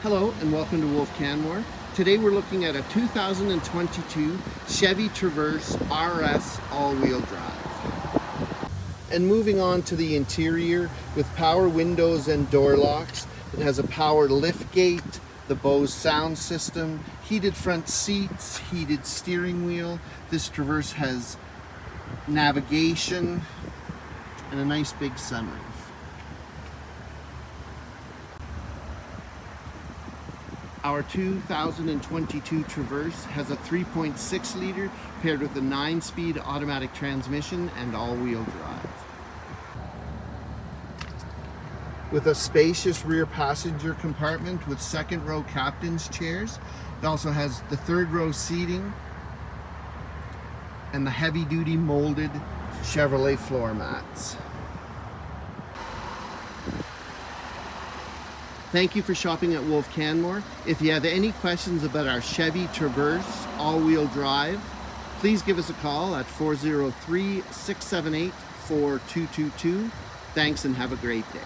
Hello and welcome to Wolfe Canmore. Today we're looking at a 2022 Chevy Traverse RS all-wheel drive. And moving on to the interior, with power windows and door locks, it has a power lift gate, the Bose sound system, heated front seats, heated steering wheel. This Traverse has navigation and a nice big sunroof. Our 2022 Traverse has a 3.6 liter paired with a 9-speed automatic transmission and all-wheel drive. With a spacious rear passenger compartment with second row captain's chairs. It also has the third row seating and the heavy-duty molded Chevrolet floor mats. Thank you for shopping at Wolfe Canmore. If you have any questions about our Chevy Traverse all-wheel drive, please give us a call at 403-678-4222. Thanks and have a great day.